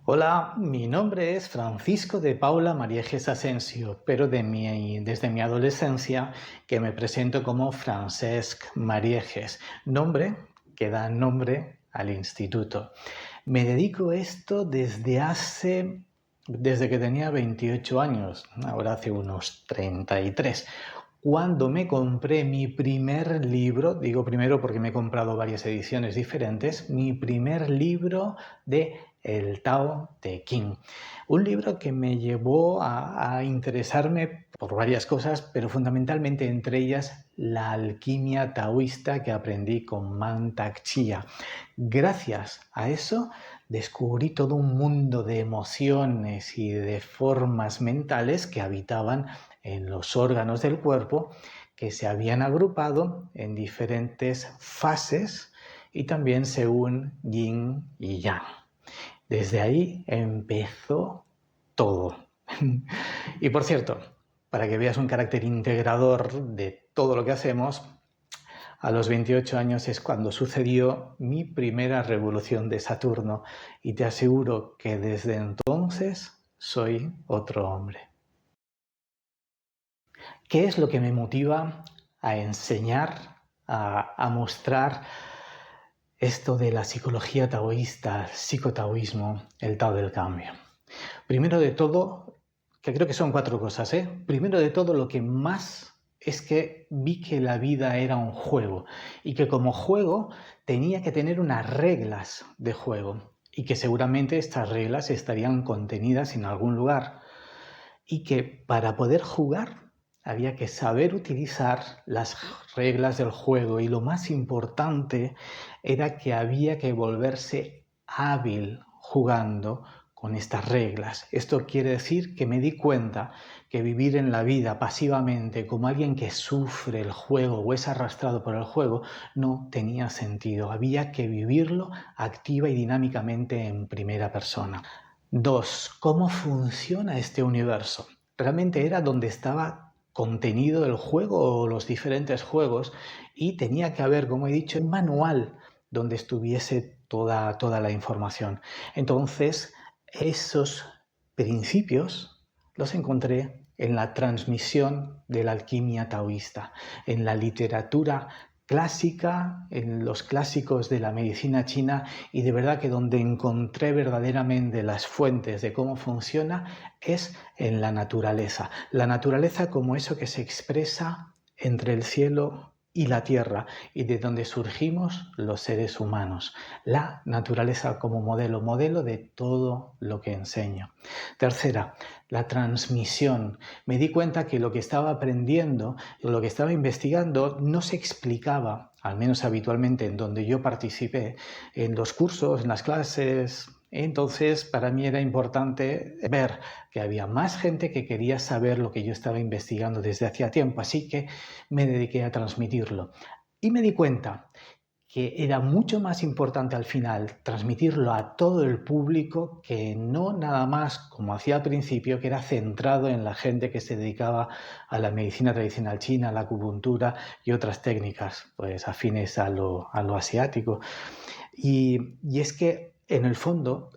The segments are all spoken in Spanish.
Hola, mi nombre es Francisco de Paula Mariejes Asensio, pero desde mi adolescencia que me presento como Francesc Mariejes, nombre que da nombre al instituto. Me dedico a esto desde que tenía 28 años, ahora hace unos 33. Cuando me compré mi primer libro, digo primero porque me he comprado varias ediciones diferentes, mi primer libro de El Tao Te Ching. Un libro que me llevó a interesarme por varias cosas, pero fundamentalmente entre ellas la alquimia taoísta que aprendí con Mantak Chia. Gracias a eso descubrí todo un mundo de emociones y de formas mentales que habitaban en los órganos del cuerpo que se habían agrupado en diferentes fases y también según yin y yang. Desde ahí empezó todo. Y por cierto, para que veas un carácter integrador de todo lo que hacemos, a los 28 años es cuando sucedió mi primera revolución de Saturno y te aseguro que desde entonces soy otro hombre. ¿Qué es lo que me motiva a enseñar, a mostrar esto de la psicología taoísta, el psicotaoísmo, el Tao del cambio? Primero de todo, que creo que son 4 cosas, Primero de todo, lo que más es que vi que la vida era un juego y que como juego tenía que tener unas reglas de juego y que seguramente estas reglas estarían contenidas en algún lugar y que para poder jugar había que saber utilizar las reglas del juego y lo más importante era que había que volverse hábil jugando con estas reglas. Esto quiere decir que me di cuenta que vivir en la vida pasivamente como alguien que sufre el juego o es arrastrado por el juego no tenía sentido. Había que vivirlo activa y dinámicamente en primera persona. 2. ¿Cómo funciona este universo? Realmente era donde estaba contenido el juego o los diferentes juegos y tenía que haber, como he dicho, un manual donde estuviese toda la información. Entonces, esos principios los encontré en la transmisión de la alquimia taoísta, en la literatura clásica, en los clásicos de la medicina china y de verdad que donde encontré verdaderamente las fuentes de cómo funciona es en la naturaleza. La naturaleza como eso que se expresa entre el cielo y la tierra y de donde surgimos los seres humanos. La naturaleza como modelo de todo lo que enseño. Tercera, la transmisión. Me di cuenta que lo que estaba aprendiendo, lo que estaba investigando, no se explicaba, al menos habitualmente en donde yo participé, en los cursos, en las clases. Entonces, para mí era importante ver que había más gente que quería saber lo que yo estaba investigando desde hacía tiempo, así que me dediqué a transmitirlo. Y me di cuenta que era mucho más importante al final transmitirlo a todo el público que no nada más, como hacía al principio, que era centrado en la gente que se dedicaba a la medicina tradicional china, a la acupuntura y otras técnicas pues afines a lo asiático. Y es que, en el fondo,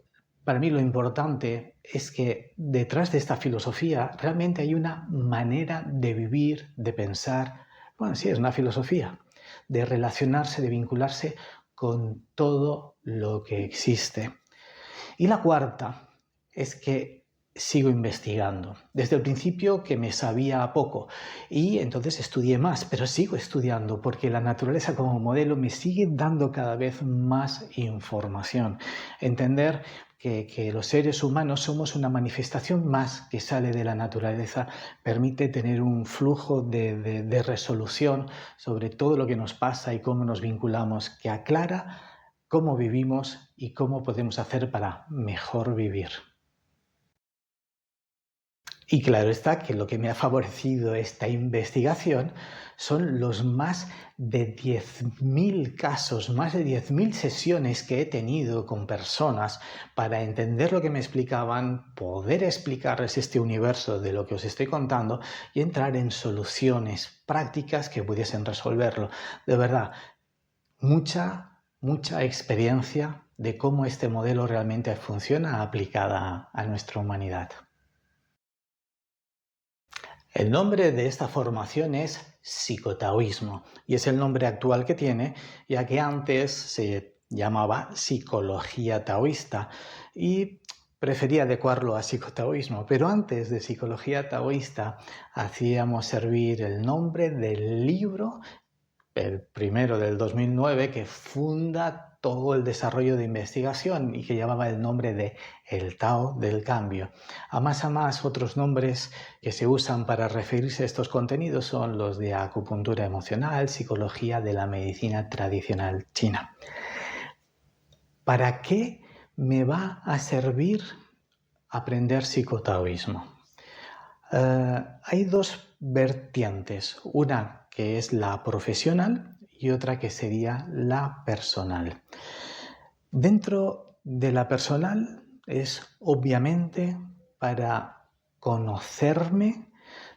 para mí lo importante es que detrás de esta filosofía realmente hay una manera de vivir, de pensar, bueno, sí, es una filosofía, de relacionarse, de vincularse con todo lo que existe. Y la cuarta es que sigo investigando. Desde el principio que me sabía poco y entonces estudié más, pero sigo estudiando porque la naturaleza como modelo me sigue dando cada vez más información. Entender que los seres humanos somos una manifestación más que sale de la naturaleza, permite tener un flujo de resolución sobre todo lo que nos pasa y cómo nos vinculamos, que aclara cómo vivimos y cómo podemos hacer para mejor vivir. Y claro está que lo que me ha favorecido esta investigación son los más de 10.000 casos, más de 10.000 sesiones que he tenido con personas para entender lo que me explicaban, poder explicarles este universo de lo que os estoy contando y entrar en soluciones prácticas que pudiesen resolverlo. De verdad, mucha mucha experiencia de cómo este modelo realmente funciona aplicada a nuestra humanidad. El nombre de esta formación es psicotaoísmo y es el nombre actual que tiene, ya que antes se llamaba psicología taoísta y prefería adecuarlo a psicotaoísmo, pero antes de psicología taoísta hacíamos servir el nombre del libro, el primero del 2009, que funda todo el desarrollo de investigación y que llevaba el nombre de El Tao del Cambio. A más, otros nombres que se usan para referirse a estos contenidos son los de acupuntura emocional, psicología de la medicina tradicional china. ¿Para qué me va a servir aprender psicotaoísmo? Hay dos vertientes, una que es la profesional y otra que sería la personal. Dentro de la personal es obviamente para conocerme,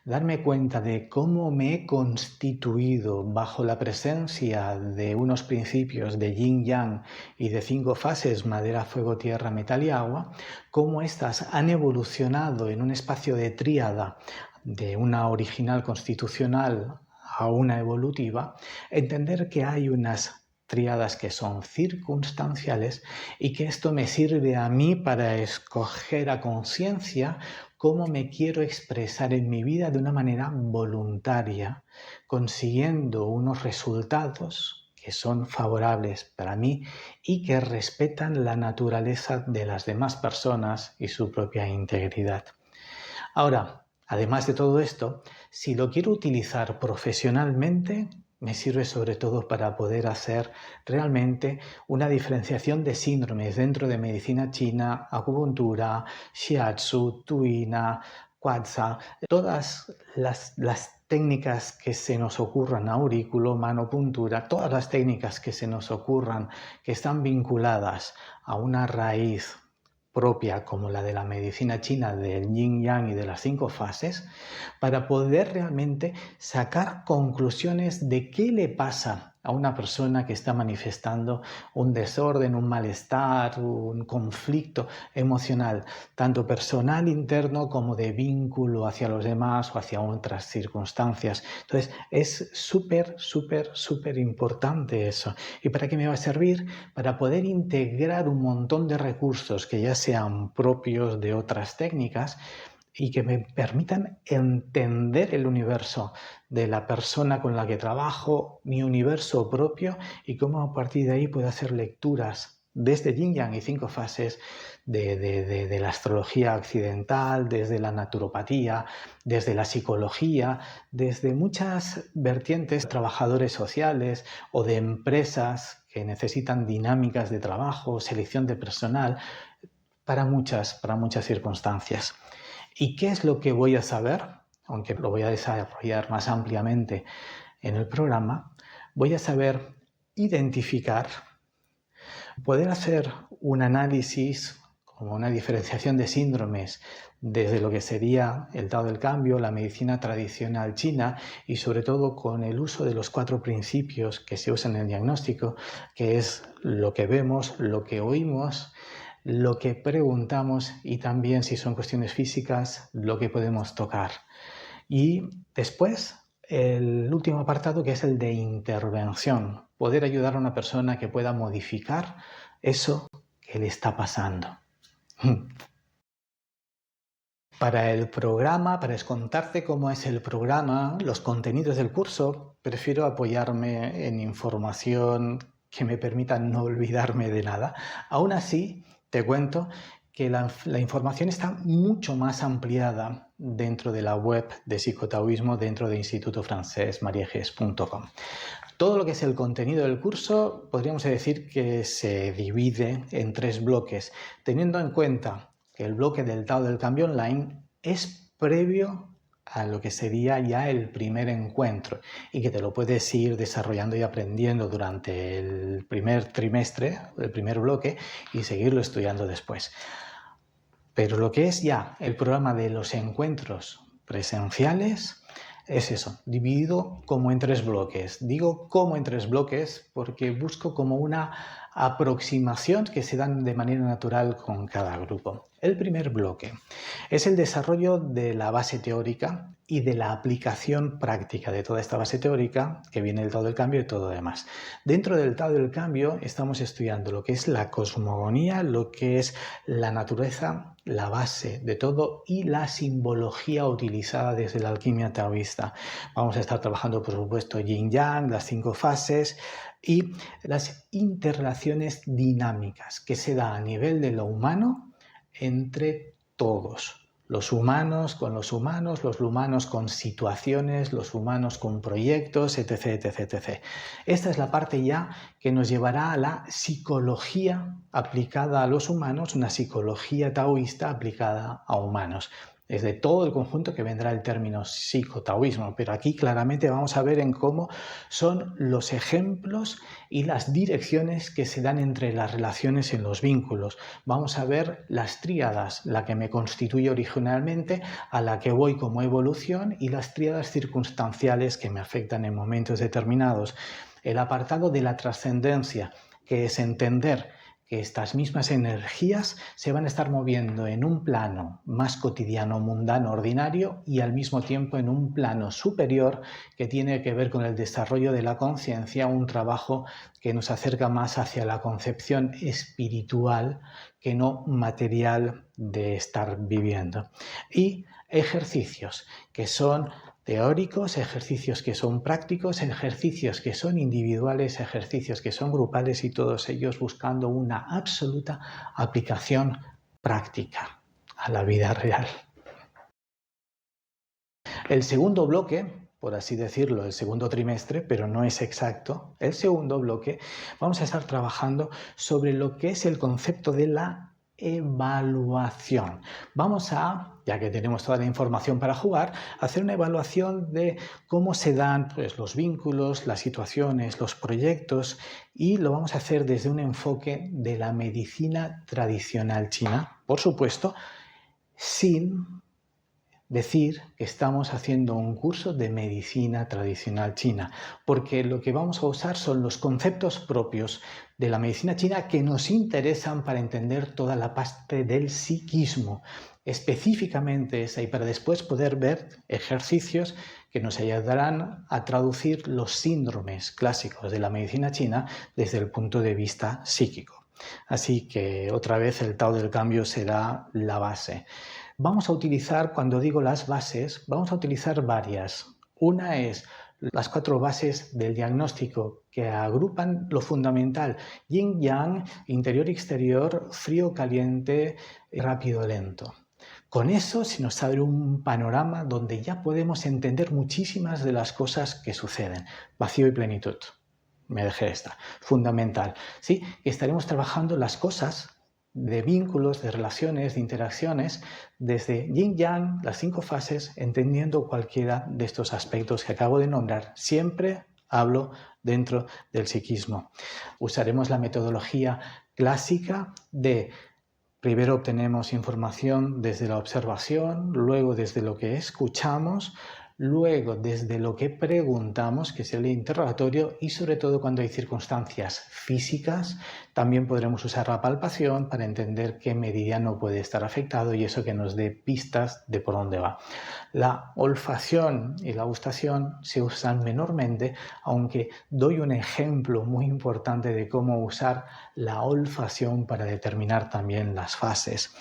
darme cuenta de cómo me he constituido bajo la presencia de unos principios de yin yang y de 5 fases, madera, fuego, tierra, metal y agua, cómo éstas han evolucionado en un espacio de tríada de una original constitucional a una evolutiva, entender que hay unas tríadas que son circunstanciales y que esto me sirve a mí para escoger a conciencia cómo me quiero expresar en mi vida de una manera voluntaria, consiguiendo unos resultados que son favorables para mí y que respetan la naturaleza de las demás personas y su propia integridad. Ahora, además de todo esto, si lo quiero utilizar profesionalmente, me sirve sobre todo para poder hacer realmente una diferenciación de síndromes dentro de medicina china, acupuntura, shiatsu, tuina, quatsa, todas las técnicas que se nos ocurran, aurículo, manopuntura, todas las técnicas que se nos ocurran que están vinculadas a una raíz propia como la de la medicina china del yin yang y de las 5 fases, para poder realmente sacar conclusiones de qué le pasa a una persona que está manifestando un desorden, un malestar, un conflicto emocional, tanto personal interno como de vínculo hacia los demás o hacia otras circunstancias. Entonces es súper importante eso. ¿Y para qué me va a servir? Para poder integrar un montón de recursos que ya sean propios de otras técnicas y que me permitan entender el universo de la persona con la que trabajo, mi universo propio, y cómo a partir de ahí puedo hacer lecturas desde Yin Yang y 5 fases de la astrología occidental, desde la naturopatía, desde la psicología, desde muchas vertientes de trabajadores sociales o de empresas que necesitan dinámicas de trabajo, selección de personal, para muchas circunstancias. ¿Y qué es lo que voy a saber? Aunque lo voy a desarrollar más ampliamente en el programa, voy a saber identificar, poder hacer un análisis como una diferenciación de síndromes desde lo que sería el Tao del Cambio, la medicina tradicional china y sobre todo con el uso de los 4 principios que se usan en el diagnóstico, que es lo que vemos, lo que oímos, lo que preguntamos y también, si son cuestiones físicas, lo que podemos tocar. Y después, el último apartado, que es el de intervención, poder ayudar a una persona que pueda modificar eso que le está pasando. Para el programa, para contarte cómo es el programa, los contenidos del curso, prefiero apoyarme en información que me permita no olvidarme de nada. Aún así, te cuento que la información está mucho más ampliada dentro de la web de psicotaoísmo, dentro de institutofrancesmarieges.com. Todo lo que es el contenido del curso, podríamos decir que se divide en 3 bloques, teniendo en cuenta que el bloque del Tao del Cambio Online es previo a lo que sería ya el primer encuentro y que te lo puedes ir desarrollando y aprendiendo durante el primer trimestre, el primer bloque, y seguirlo estudiando después. Pero lo que es ya el programa de los encuentros presenciales, es eso, dividido como en 3 bloques. Digo como en 3 bloques porque busco como una aproximación que se dan de manera natural con cada grupo. El primer bloque es el desarrollo de la base teórica y de la aplicación práctica de toda esta base teórica que viene del Tao del Cambio y todo lo demás. Dentro del Tao del Cambio estamos estudiando lo que es la cosmogonía, lo que es la naturaleza, la base de todo y la simbología utilizada desde la alquimia taoísta. Vamos a estar trabajando, por supuesto, yin-yang, las 5 fases y las interrelaciones dinámicas que se da a nivel de lo humano entre todos. Los humanos con los humanos con situaciones, los humanos con proyectos, etc, etc, etc. Esta es la parte ya que nos llevará a la psicología aplicada a los humanos, una psicología taoísta aplicada a humanos. Es de todo el conjunto que vendrá el término psicotaoísmo, pero aquí claramente vamos a ver en cómo son los ejemplos y las direcciones que se dan entre las relaciones en los vínculos. Vamos a ver las tríadas, la que me constituye originalmente, a la que voy como evolución, y las tríadas circunstanciales que me afectan en momentos determinados. El apartado de la trascendencia, que es entender que estas mismas energías se van a estar moviendo en un plano más cotidiano, mundano, ordinario, y al mismo tiempo en un plano superior que tiene que ver con el desarrollo de la conciencia, un trabajo que nos acerca más hacia la concepción espiritual que no material de estar viviendo. Y ejercicios que son teóricos, ejercicios que son prácticos, ejercicios que son individuales, ejercicios que son grupales, y todos ellos buscando una absoluta aplicación práctica a la vida real. El segundo bloque, por así decirlo, el segundo trimestre, pero no es exacto, el segundo bloque, vamos a estar trabajando sobre lo que es el concepto de la evaluación. Vamos a, ya que tenemos toda la información para jugar, hacer una evaluación de cómo se dan los vínculos, las situaciones, los proyectos, y lo vamos a hacer desde un enfoque de la medicina tradicional china, por supuesto, sin decir que estamos haciendo un curso de medicina tradicional china, porque lo que vamos a usar son los conceptos propios de la medicina china que nos interesan para entender toda la parte del psiquismo, específicamente esa, y para después poder ver ejercicios que nos ayudarán a traducir los síndromes clásicos de la medicina china desde el punto de vista psíquico. Así que otra vez el Tao del Cambio será la base. Vamos a utilizar, cuando digo las bases, vamos a utilizar varias. Una es las 4 bases del diagnóstico que agrupan lo fundamental: yin-yang, interior-exterior, frío-caliente, rápido-lento. Con eso se nos abre un panorama donde ya podemos entender muchísimas de las cosas que suceden. Vacío y plenitud. Me dejé esta. Fundamental. ¿Sí? Estaremos trabajando las cosas de vínculos, de relaciones, de interacciones, desde yin-yang, las 5 fases, entendiendo cualquiera de estos aspectos que acabo de nombrar. Siempre hablo dentro del psiquismo. Usaremos la metodología clásica de: primero obtenemos información desde la observación, luego desde lo que escuchamos, luego desde lo que preguntamos, que es el interrogatorio, y sobre todo cuando hay circunstancias físicas, también podremos usar la palpación para entender qué meridiano puede estar afectado y eso que nos dé pistas de por dónde va. La olfacción y la gustación se usan menormente, aunque doy un ejemplo muy importante de cómo usar la olfacción para determinar también las fases.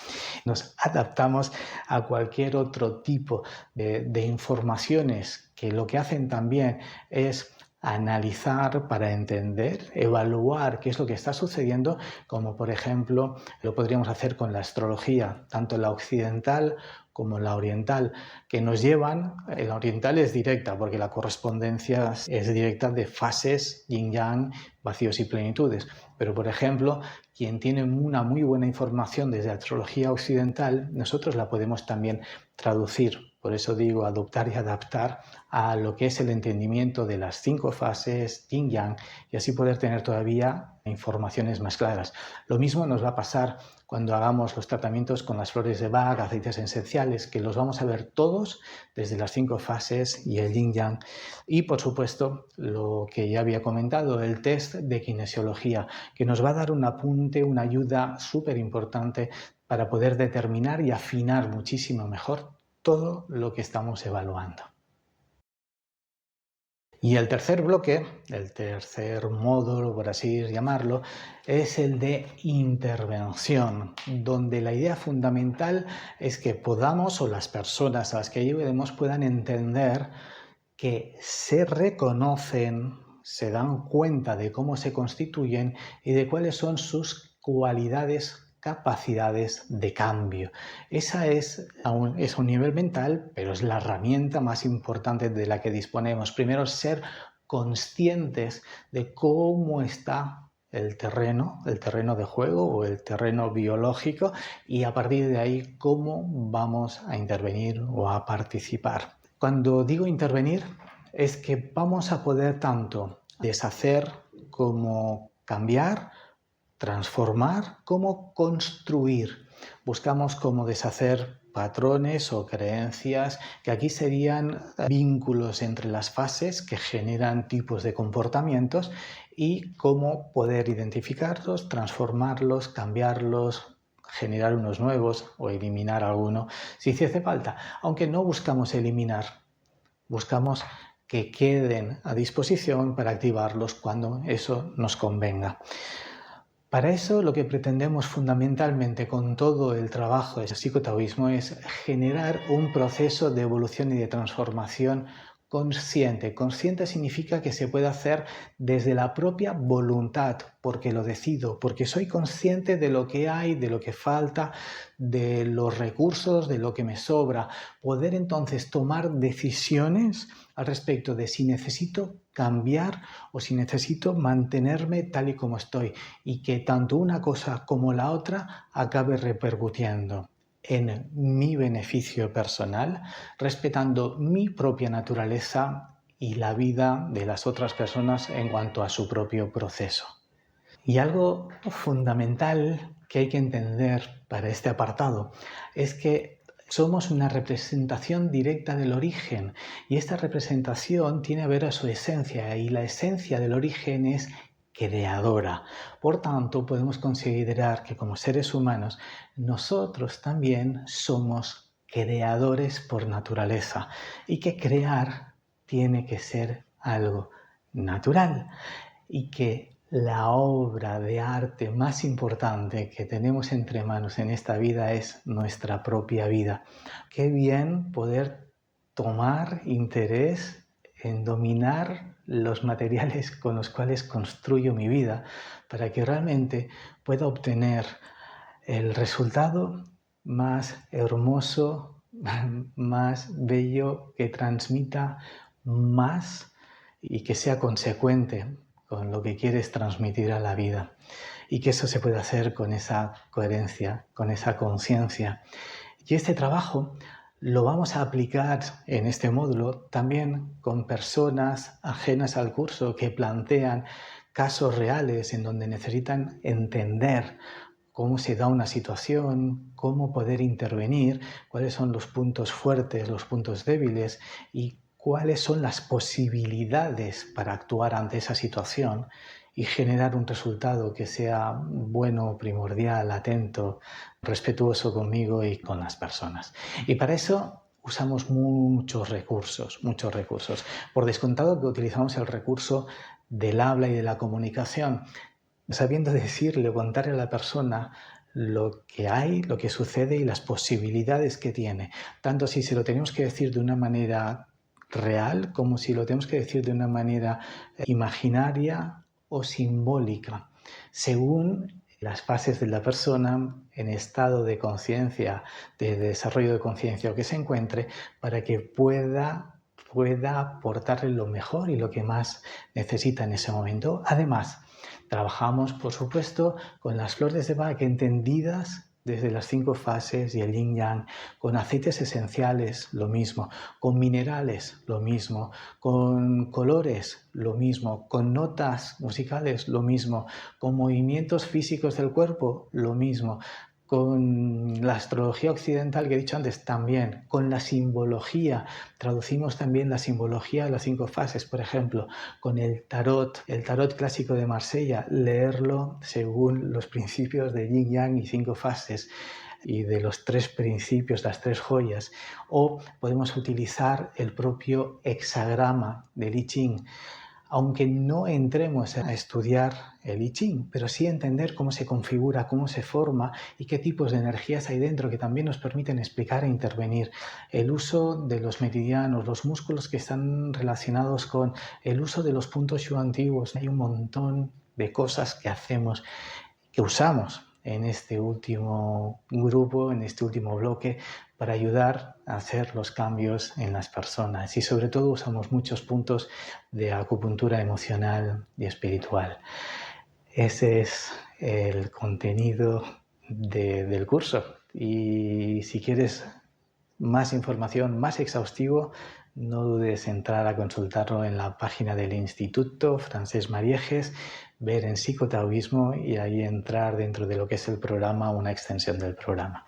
Nos adaptamos a cualquier otro tipo de informaciones que lo que hacen también es analizar para entender, evaluar qué es lo que está sucediendo, como por ejemplo lo podríamos hacer con la astrología, tanto la occidental como la oriental, que nos llevan. La oriental es directa porque la correspondencia es directa de fases, yin-yang, vacíos y plenitudes, pero por ejemplo quien tiene una muy buena información desde la astrología occidental, nosotros la podemos también traducir por eso digo adoptar y adaptar a lo que es el entendimiento de las 5 fases yin-yang y así poder tener todavía informaciones más claras. Lo mismo nos va a pasar cuando hagamos los tratamientos con las flores de Bach, aceites esenciales, que los vamos a ver todos desde las 5 fases y el yin-yang. Y por supuesto, lo que ya había comentado, el test de kinesiología, que nos va a dar un apunte, una ayuda súper importante para poder determinar y afinar muchísimo mejor todo lo que estamos evaluando. Y el tercer bloque, el tercer módulo, por así llamarlo, es el de intervención, donde la idea fundamental es que podamos, o las personas a las que ayudemos, puedan entender que se reconocen, se dan cuenta de cómo se constituyen y de cuáles son sus cualidades, capacidades de cambio. Esa es un nivel mental, pero es la herramienta más importante de la que disponemos. Primero, ser conscientes de cómo está el terreno de juego o el terreno biológico y a partir de ahí cómo vamos a intervenir o a participar. Cuando digo intervenir es que vamos a poder tanto deshacer como cambiar, transformar como construir. Buscamos cómo deshacer patrones o creencias, que aquí serían vínculos entre las fases que generan tipos de comportamientos y cómo poder identificarlos, transformarlos, cambiarlos, generar unos nuevos o eliminar alguno si hiciese falta. Aunque no buscamos eliminar, buscamos que queden a disposición para activarlos cuando eso nos convenga. Para eso lo que pretendemos fundamentalmente con todo el trabajo del psicotaoísmo es generar un proceso de evolución y de transformación consciente. Consciente significa que se puede hacer desde la propia voluntad, porque lo decido, porque soy consciente de lo que hay, de lo que falta, de los recursos, de lo que me sobra. Poder entonces tomar decisiones al respecto de si necesito cambiar o si necesito mantenerme tal y como estoy y que tanto una cosa como la otra acabe repercutiendo en mi beneficio personal, respetando mi propia naturaleza y la vida de las otras personas en cuanto a su propio proceso. Y algo fundamental que hay que entender para este apartado es que somos una representación directa del origen y esta representación tiene a ver a su esencia y la esencia del origen es creadora. Por tanto, podemos considerar que como seres humanos nosotros también somos creadores por naturaleza y que crear tiene que ser algo natural y que la obra de arte más importante que tenemos entre manos en esta vida es nuestra propia vida. Qué bien poder tomar interés en dominar los materiales con los cuales construyo mi vida para que realmente pueda obtener el resultado más hermoso, más bello, que transmita más y que sea consecuente con lo que quieres transmitir a la vida y que eso se puede hacer con esa coherencia, con esa conciencia. Y este trabajo lo vamos a aplicar en este módulo también con personas ajenas al curso que plantean casos reales en donde necesitan entender cómo se da una situación, cómo poder intervenir, cuáles son los puntos fuertes, los puntos débiles y cuáles son las posibilidades para actuar ante esa situación y generar un resultado que sea bueno, primordial, atento, respetuoso conmigo y con las personas. Y para eso usamos muchos recursos. Por descontado que utilizamos el recurso del habla y de la comunicación, sabiendo decirle, contarle a la persona lo que hay, lo que sucede y las posibilidades que tiene. Tanto si se lo tenemos que decir de una manera real como si lo tenemos que decir de una manera imaginaria o simbólica, según las fases de la persona en estado de conciencia, de desarrollo de conciencia o que se encuentre, para que pueda aportarle lo mejor y lo que más necesita en ese momento. Además, trabajamos, por supuesto, con las flores de Bach entendidas desde las 5 fases y el yin yang, con aceites esenciales, lo mismo, con minerales, lo mismo, con colores, lo mismo, con notas musicales, lo mismo, con movimientos físicos del cuerpo, lo mismo, con la astrología occidental que he dicho antes también, con la simbología, traducimos también la simbología de las 5 fases, por ejemplo, con el tarot clásico de Marsella, leerlo según los principios de Yin Yang y 5 fases y de los 3 principios, las 3 joyas, o podemos utilizar el propio hexagrama del I Ching, aunque no entremos a estudiar el I Ching, pero sí entender cómo se configura, cómo se forma y qué tipos de energías hay dentro que también nos permiten explicar e intervenir. El uso de los meridianos, los músculos que están relacionados con el uso de los puntos Shu antiguos. Hay un montón de cosas que hacemos, que usamos en este último grupo, en este último bloque, para ayudar a hacer los cambios en las personas. Y sobre todo usamos muchos puntos de acupuntura emocional y espiritual. Ese es el contenido del curso. Y si quieres más información, más exhaustivo, no dudes en entrar a consultarlo en la página del Instituto Francesc Marieges, ver en psicotaoísmo y ahí entrar dentro de lo que es el programa, una extensión del programa.